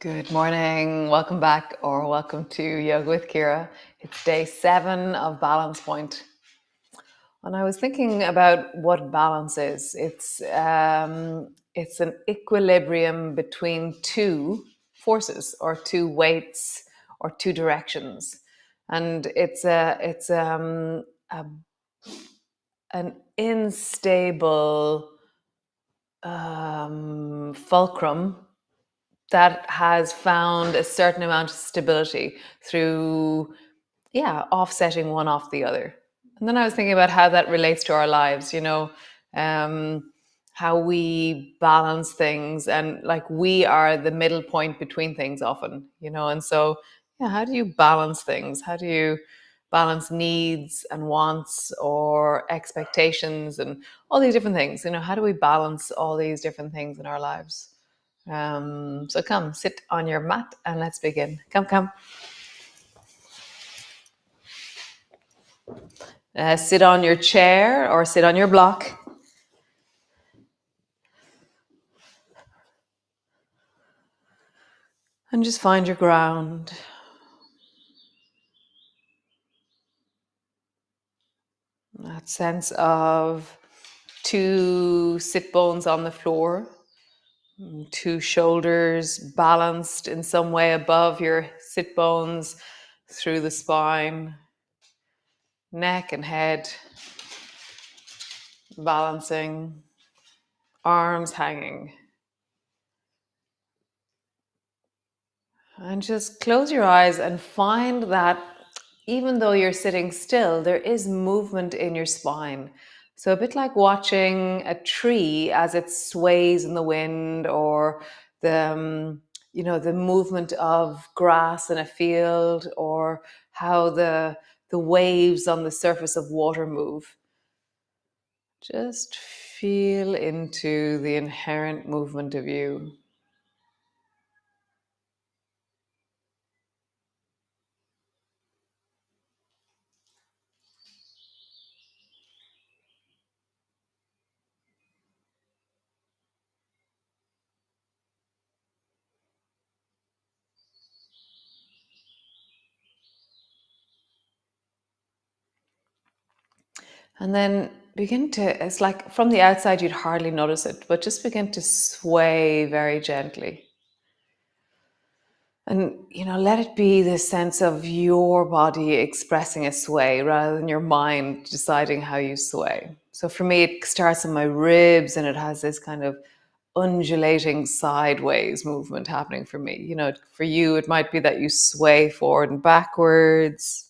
Good morning. Welcome back or welcome to Yoga with Ciara. It's day 7 of Balance Point. And I was thinking about what balance is. It's an equilibrium between two forces or two weights or two directions. And it's an unstable fulcrum that has found a certain amount of stability through, offsetting one off the other. And then I was thinking about how that relates to our lives, um, how we balance things, and like we are the middle point between things often, and so, how do you balance things? How do you balance needs and wants or expectations and all these different things? How do we balance all these different things in our lives? So come sit on your mat and let's begin. Come. Sit on your chair or sit on your block. And just find your ground. That sense of two sit bones on the floor, two shoulders balanced in some way above your sit bones through the spine, neck and head balancing, arms hanging. And just close your eyes and find that even though you're sitting still, there is movement in your spine. So a bit like watching a tree as it sways in the wind, or the movement of grass in a field, or how the waves on the surface of water move. Just feel into the inherent movement of you. And then it's like from the outside, you'd hardly notice it, but just begin to sway very gently. And, let it be this sense of your body expressing a sway rather than your mind deciding how you sway. So for me, it starts in my ribs and it has this kind of undulating sideways movement happening for me. For you, it might be that you sway forward and backwards.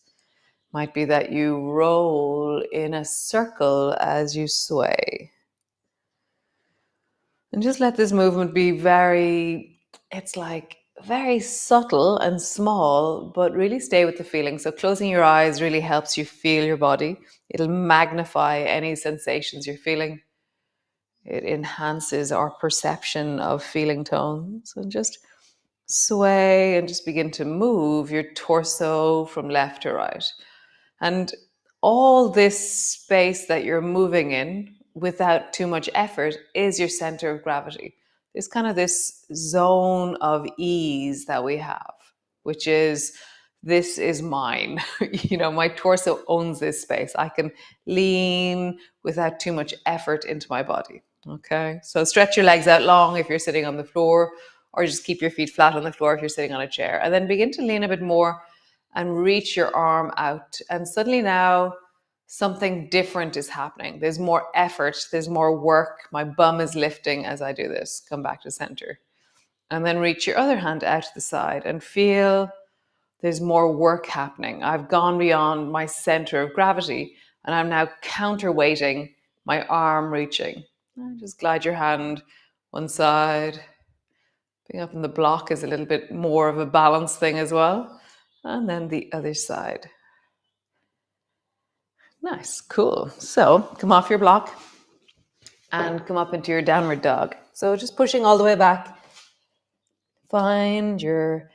Might be that you roll in a circle as you sway. And just let this movement be it's like very subtle and small, but really stay with the feeling. So closing your eyes really helps you feel your body. It'll magnify any sensations you're feeling. It enhances our perception of feeling tones. And just sway and just begin to move your torso from left to right. And all this space that you're moving in without too much effort is your center of gravity. There's kind of this zone of ease that we have, which is, this is mine. My torso owns this space. I can lean without too much effort into my body. Okay. So stretch your legs out long if you're sitting on the floor, or just keep your feet flat on the floor if you're sitting on a chair. And then begin to lean a bit more and reach your arm out. And suddenly now something different is happening. There's more effort, there's more work. My bum is lifting as I do this. Come back to center. And then reach your other hand out to the side and feel there's more work happening. I've gone beyond my center of gravity and I'm now counterweighting my arm reaching. And just glide your hand one side. Being up in the block is a little bit more of a balance thing as well. And then the other side. Nice, cool. So come off your block and come up into your downward dog. So just pushing all the way back. Find your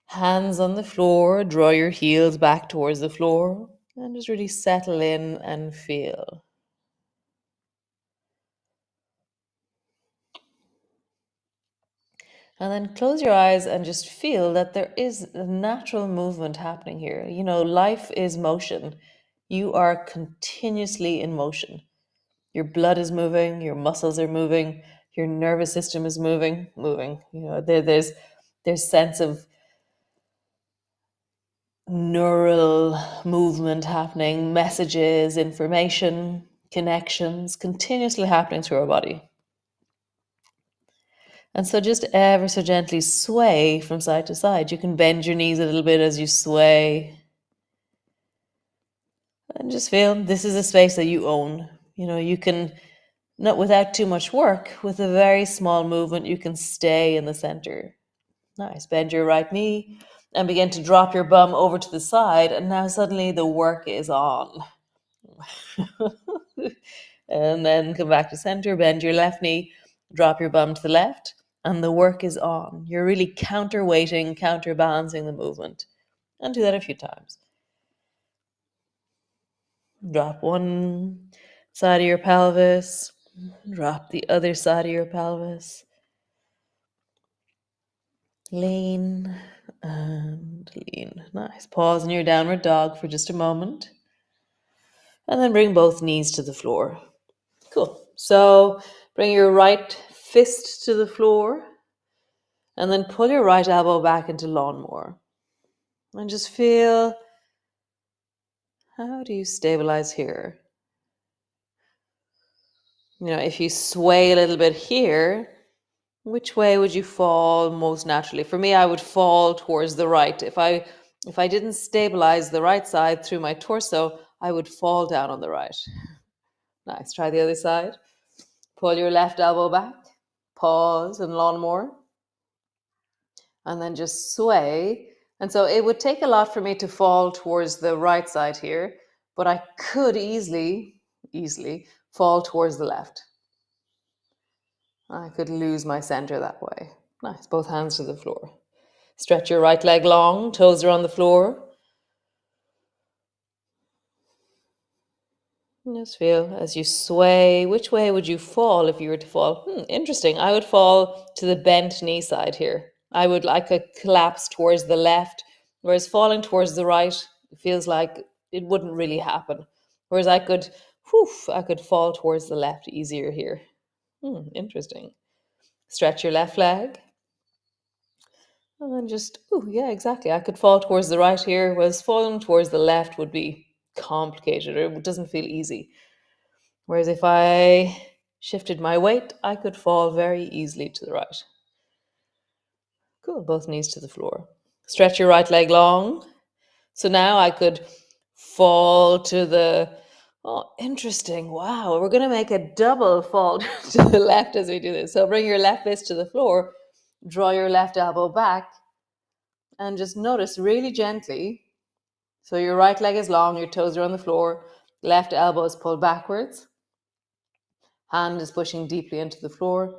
hands on the floor, draw your heels back towards the floor, and just really settle in and feel. And then close your eyes and just feel that there is a natural movement happening here. You know, life is motion. You are continuously in motion. Your blood is moving, your muscles are moving, your nervous system is moving. You know, there's sense of neural movement happening, messages, information, connections continuously happening through our body. And so just ever so gently sway from side to side. You can bend your knees a little bit as you sway. And just feel this is a space that you own. You know, you can, not without too much work, with a very small movement, you can stay in the center. Nice. Bend your right knee and begin to drop your bum over to the side. And now suddenly the work is on. And then come back to center, bend your left knee, drop your bum to the left, and the work is on. You're really counterweighting, counterbalancing the movement. And do that a few times. Drop one side of your pelvis, drop the other side of your pelvis. Lean and lean. Nice. Pause in your downward dog for just a moment. And then bring both knees to the floor. Cool. So bring your right fist to the floor and then pull your right elbow back into lawnmower. And just feel, how do you stabilize here? You know, if you sway a little bit here, which way would you fall most naturally? For me, I would fall towards the right. If I didn't stabilize the right side through my torso, I would fall down on the right. Nice. Try the other side. Pull your left elbow back. Pause and lawnmower. And then just sway. And so it would take a lot for me to fall towards the right side here, but I could easily fall towards the left. I could lose my center that way. Nice. Both hands to the floor. Stretch your right leg long, toes are on the floor. Just feel as you sway. Which way would you fall if you were to fall? Interesting. I would fall to the bent knee side here. I could collapse towards the left, whereas falling towards the right feels like it wouldn't really happen. Whereas I could fall towards the left easier here. Interesting. Stretch your left leg. And then yeah, exactly. I could fall towards the right here, whereas falling towards the left would be complicated or it doesn't feel easy. Whereas if I shifted my weight, I could fall very easily to the right. Cool, both knees to the floor. Stretch your right leg long. So now I could fall to oh, interesting. Wow, we're going to make a double fall to the left as we do this. So bring your left fist to the floor, draw your left elbow back, and just notice really gently. So your right leg is long, your toes are on the floor, left elbow is pulled backwards, hand is pushing deeply into the floor.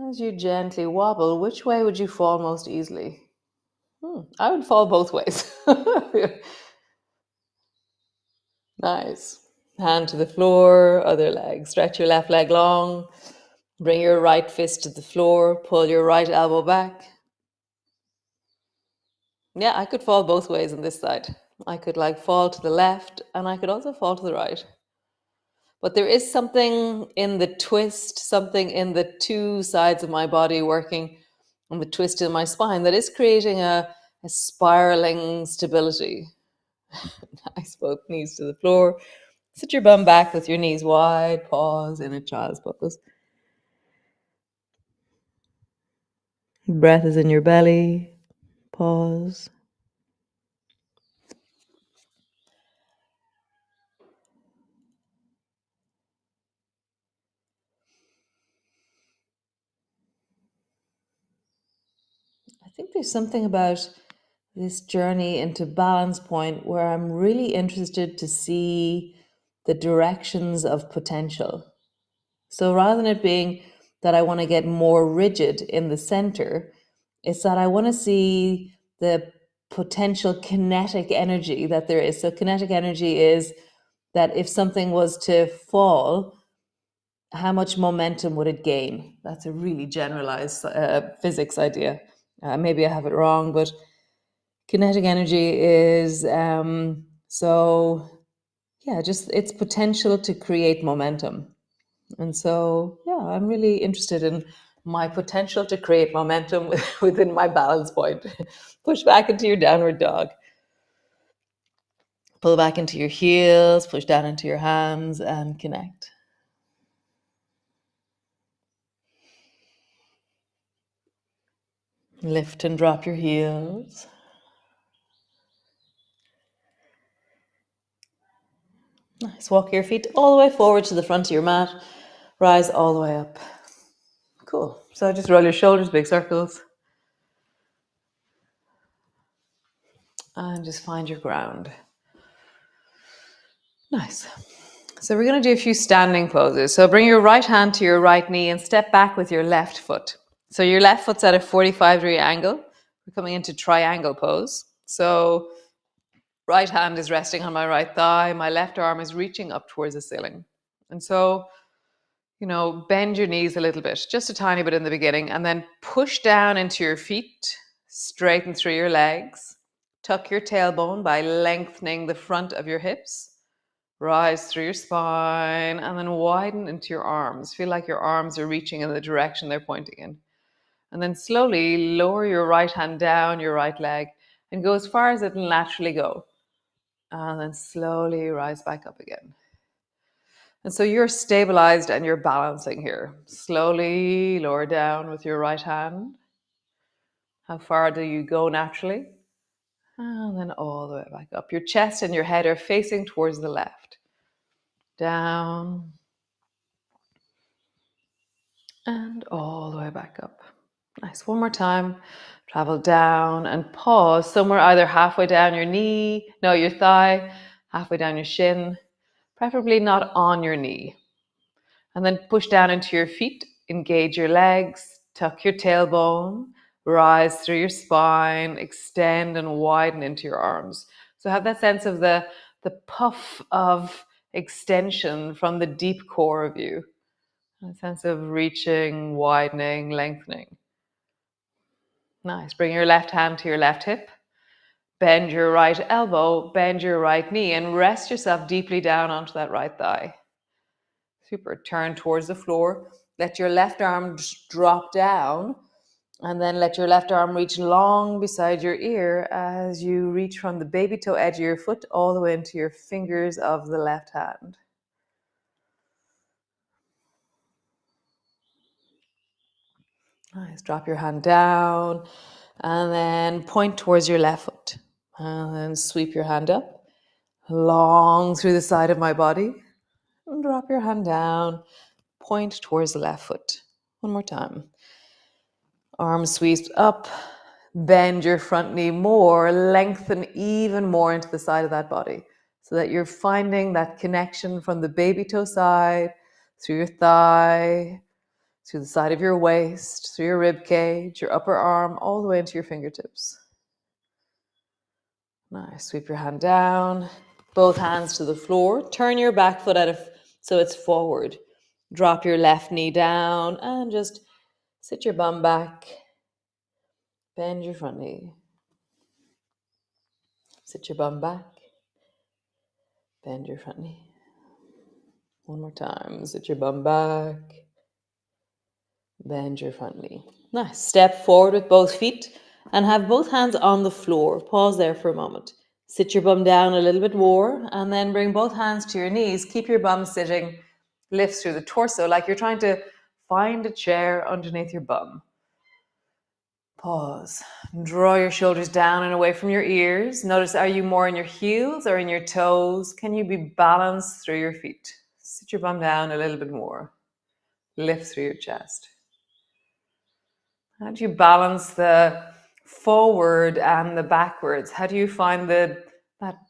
As you gently wobble, which way would you fall most easily? I would fall both ways. Nice. Hand to the floor, other leg. Stretch your left leg long. Bring your right fist to the floor. Pull your right elbow back. Yeah, I could fall both ways on this side. I could fall to the left and I could also fall to the right. But there is something in the twist, something in the two sides of my body working on the twist in my spine that is creating a spiraling stability. Nice, both knees to the floor. Sit your bum back with your knees wide. Pause in a child's pose. Breath is in your belly. Pause. I think there's something about this journey into balance point where I'm really interested to see the directions of potential. So rather than it being that I want to get more rigid in the center, it's that I want to see the potential kinetic energy that there is. So kinetic energy is that if something was to fall, how much momentum would it gain? That's a really generalized physics idea. Maybe I have it wrong, but kinetic energy is just its potential to create momentum. And so, yeah, I'm really interested in my potential to create momentum within my balance point. Push back into your downward dog. Pull back into your heels, push down into your hands, and connect. Lift and drop your heels. Nice. Walk your feet all the way forward to the front of your mat. Rise all the way up. Cool. So just roll your shoulders, big circles. And just find your ground. Nice. So we're going to do a few standing poses. So bring your right hand to your right knee and step back with your left foot. So your left foot's at a 45-degree angle. We're coming into triangle pose. So right hand is resting on my right thigh. My left arm is reaching up towards the ceiling. And so, bend your knees a little bit, just a tiny bit in the beginning, and then push down into your feet, straighten through your legs, tuck your tailbone by lengthening the front of your hips, rise through your spine, and then widen into your arms. Feel like your arms are reaching in the direction they're pointing in. And then slowly lower your right hand down your right leg and go as far as it will naturally go. And then slowly rise back up again. And so you're stabilized and you're balancing here. Slowly lower down with your right hand. How far do you go naturally? And then all the way back up. Your chest and your head are facing towards the left. Down. And all the way back up. Nice. One more time. Travel down and pause somewhere either halfway down your thigh, halfway down your shin, preferably not on your knee. And then push down into your feet, engage your legs, tuck your tailbone, rise through your spine, extend and widen into your arms. So have that sense of the puff of extension from the deep core of you. A sense of reaching, widening, lengthening. Nice. Bring your left hand to your left hip. Bend your right elbow, bend your right knee, and rest yourself deeply down onto that right thigh. Super. Turn towards the floor. Let your left arm drop down, and then let your left arm reach long beside your ear as you reach from the baby toe edge of your foot all the way into your fingers of the left hand. Nice. Drop your hand down and then point towards your left foot. And then sweep your hand up, long through the side of my body. And drop your hand down, point towards the left foot. One more time. Arm sweeps up, bend your front knee more, lengthen even more into the side of that body so that you're finding that connection from the baby toe side, through your thigh, through the side of your waist, through your rib cage, your upper arm, all the way into your fingertips. Nice. Sweep your hand down, both hands to the floor. Turn your back foot so it's forward. Drop your left knee down and just sit your bum back. Bend your front knee. Sit your bum back. Bend your front knee. One more time. Sit your bum back. Bend your front knee. Nice. Step forward with both feet and have both hands on the floor. Pause there for a moment. Sit your bum down a little bit more and then bring both hands to your knees. Keep your bum sitting. Lift through the torso like you're trying to find a chair underneath your bum. Pause. Draw your shoulders down and away from your ears. Notice, are you more in your heels or in your toes? Can you be balanced through your feet? Sit your bum down a little bit more. Lift through your chest. How do you balance the forward and the backwards? How do you find that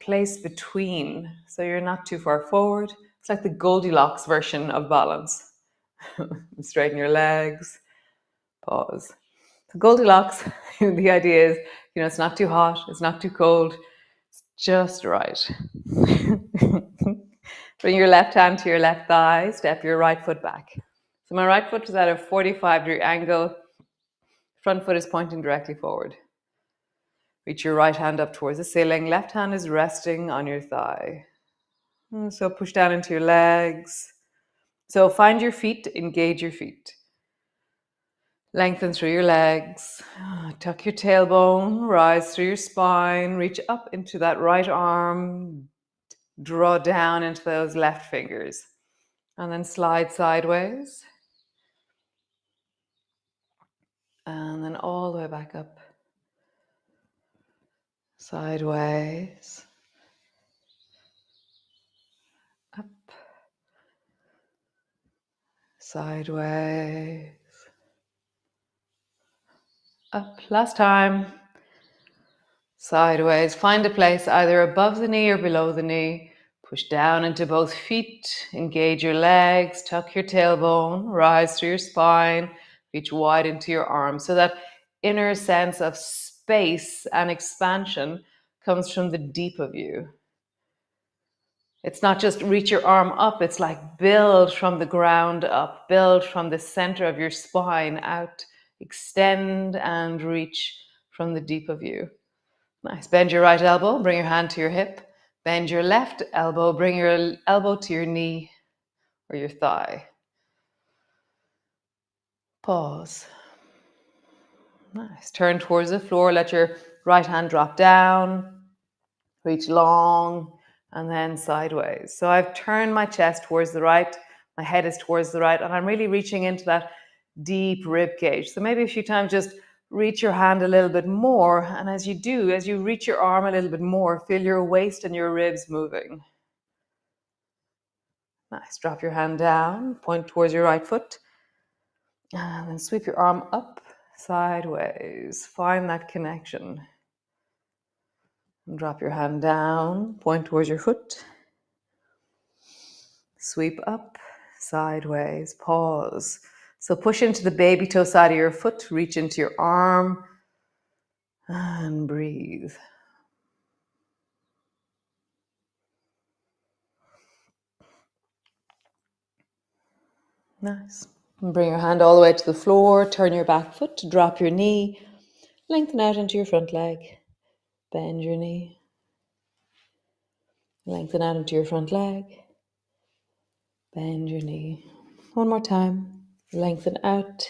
place between so you're not too far forward? It's like the Goldilocks version of balance. Straighten your legs. Pause. So Goldilocks, the idea is, it's not too hot, it's not too cold, it's just right. Bring your left hand to your left thigh. Step your right foot back. So my right foot is at a 45-degree angle. Front foot is pointing directly forward. Reach your right hand up towards the ceiling. Left hand is resting on your thigh. So push down into your legs. So find your feet, engage your feet. Lengthen through your legs. Tuck your tailbone, rise through your spine, reach up into that right arm, draw down into those left fingers, and then slide sideways. And then all the way back up. Sideways. Up. Sideways. Up. Last time. Sideways. Find a place either above the knee or below the knee. Push down into both feet. Engage your legs. Tuck your tailbone. Rise through your spine. Reach wide into your arms. So that inner sense of space and expansion comes from the deep of you. It's not just reach your arm up, it's like build from the ground up, build from the center of your spine out, extend and reach from the deep of you. Nice. Bend your right elbow, bring your hand to your hip. Bend your left elbow, bring your elbow to your knee or your thigh. Pause. Nice. Turn towards the floor, let your right hand drop down, reach long, and then sideways. So I've turned my chest towards the right, my head is towards the right, and I'm really reaching into that deep rib cage. So maybe a few times just reach your hand a little bit more, and as you do, as you reach your arm a little bit more, feel your waist and your ribs moving. Nice. Drop your hand down, point towards your right foot, and then sweep your arm up, sideways. Find that connection. And drop your hand down, point towards your foot. Sweep up, sideways, pause. So push into the baby toe side of your foot, reach into your arm, and breathe. Nice. And bring your hand all the way to the floor, turn your back foot, drop your knee, lengthen out into your front leg, bend your knee, lengthen out into your front leg, bend your knee. One more time, lengthen out,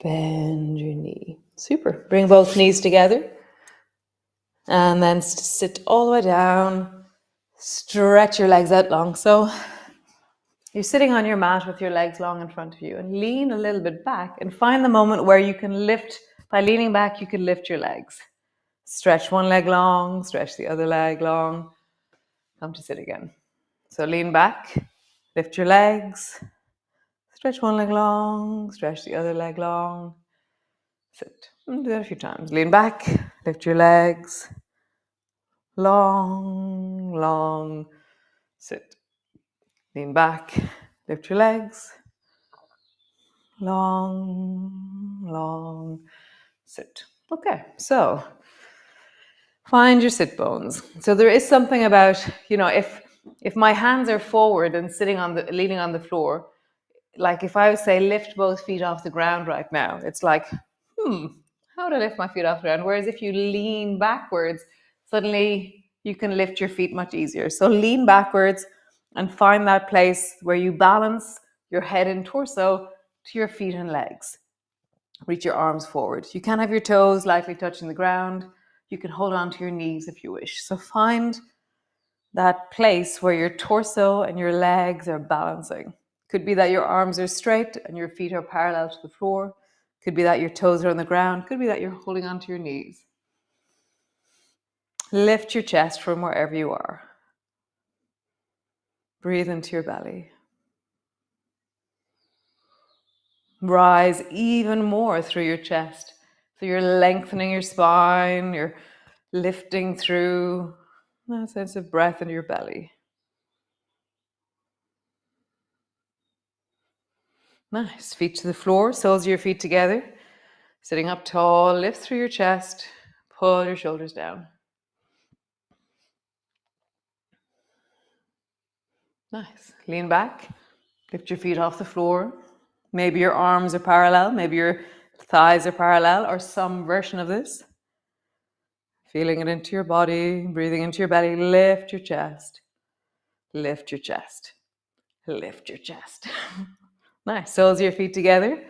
bend your knee. Super. Bring both knees together. And then sit all the way down. Stretch your legs out long. So you're sitting on your mat with your legs long in front of you, and lean a little bit back and find the moment where you can lift. By leaning back, you can lift your legs. Stretch one leg long, stretch the other leg long. Come to sit again. So lean back, lift your legs, stretch one leg long, stretch the other leg long. Sit. And do that a few times. Lean back, lift your legs. Long, long, sit. Lean back, lift your legs. Long, long, sit. Okay, so find your sit bones. So there is something about, if my hands are forward and leaning on the floor, like if I would say lift both feet off the ground right now, it's like, how do I lift my feet off the ground? Whereas if you lean backwards, suddenly you can lift your feet much easier. So lean backwards and find that place where you balance your head and torso to your feet and legs. Reach your arms forward. You can have your toes lightly touching the ground. You can hold on to your knees if you wish. So find that place where your torso and your legs are balancing. Could be that your arms are straight and your feet are parallel to the floor. Could be that your toes are on the ground. Could be that you're holding onto your knees. Lift your chest from wherever you are. Breathe into your belly. Rise even more through your chest. So you're lengthening your spine, you're lifting through a sense of breath into your belly. Nice. Feet to the floor, soles of your feet together. Sitting up tall, lift through your chest, pull your shoulders down. Nice. Lean back. Lift your feet off the floor. Maybe your arms are parallel. Maybe your thighs are parallel, or some version of this. Feeling it into your body, breathing into your belly. Lift your chest. Lift your chest. Lift your chest. Nice. Soles of your feet together.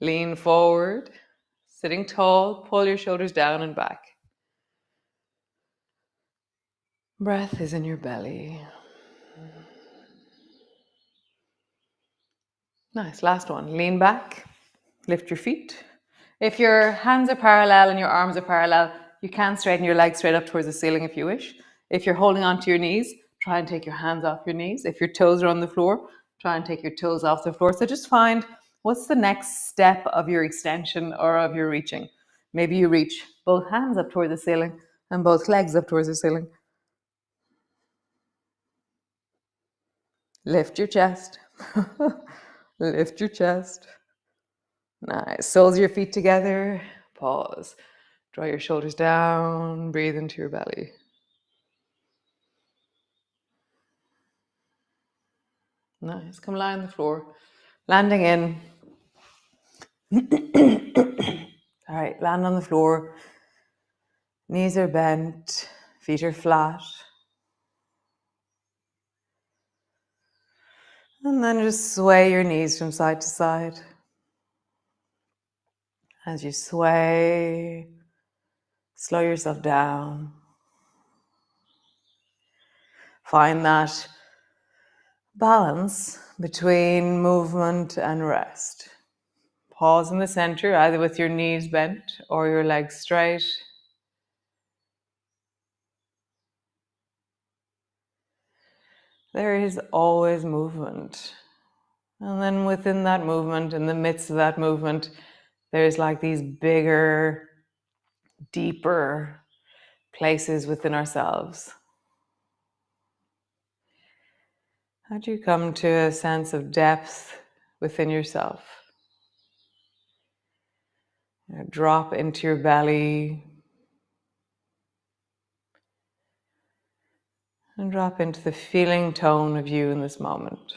Lean forward. Sitting tall. Pull your shoulders down and back. Breath is in your belly. Nice. Last one. Lean back. Lift your feet. If your hands are parallel and your arms are parallel, you can straighten your legs straight up towards the ceiling if you wish. If you're holding onto your knees, try and take your hands off your knees. If your toes are on the floor, try and take your toes off the floor. So just find what's the next step of your extension or of your reaching. Maybe you reach both hands up toward the ceiling and both legs up towards the ceiling. Lift your chest. Lift your chest. Nice. Soles of your feet together. Pause. Draw your shoulders down. Breathe into your belly. Nice. Come lie on the floor. Landing in. All right. Land on the floor. Knees are bent. Feet are flat. And then just sway your knees from side to side. As you sway, slow yourself down. Find that balance between movement and rest. Pause in the center, either with your knees bent or your legs straight. There is always movement. And then within that movement, in the midst of that movement, there's like these bigger, deeper places within ourselves. How do you come to a sense of depth within yourself? Drop into your belly and drop into the feeling tone of you in this moment.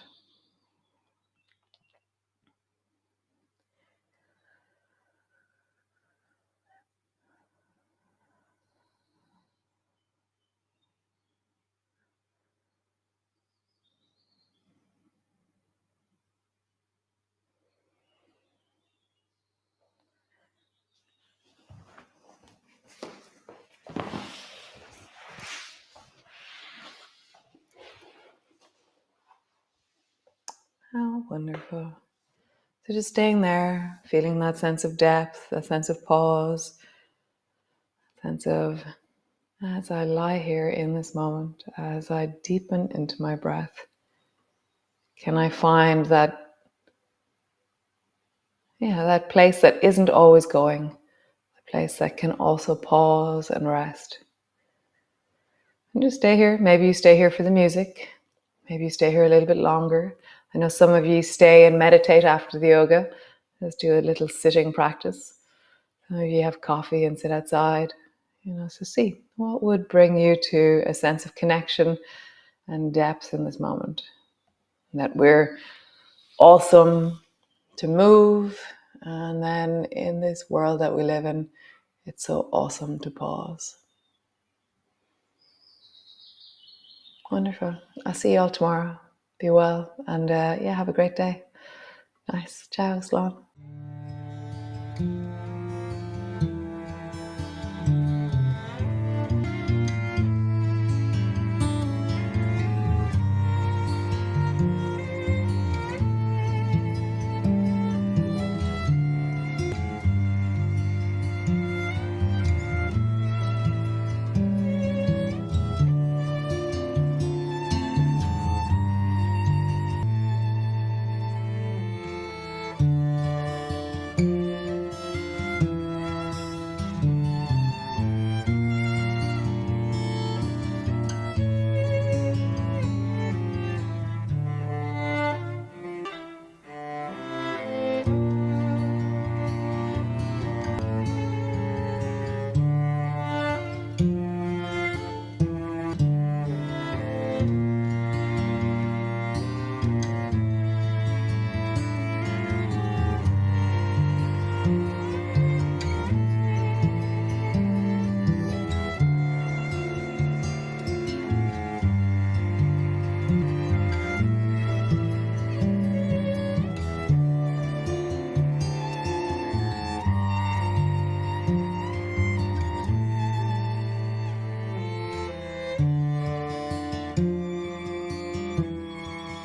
How wonderful. So just staying there, feeling that sense of depth, that sense of pause, sense of, as I lie here in this moment, as I deepen into my breath, can I find that, that place that isn't always going, a place that can also pause and rest. And just stay here. Maybe you stay here for the music. Maybe you stay here a little bit longer. I know some of you stay and meditate after the yoga. Just do a little sitting practice. Some of you have coffee and sit outside. So see what would bring you to a sense of connection and depth in this moment. And that we're awesome to move. And then in this world that we live in, it's so awesome to pause. Wonderful. I'll see you all tomorrow. Be well and have a great day. Nice. Ciao, Slán.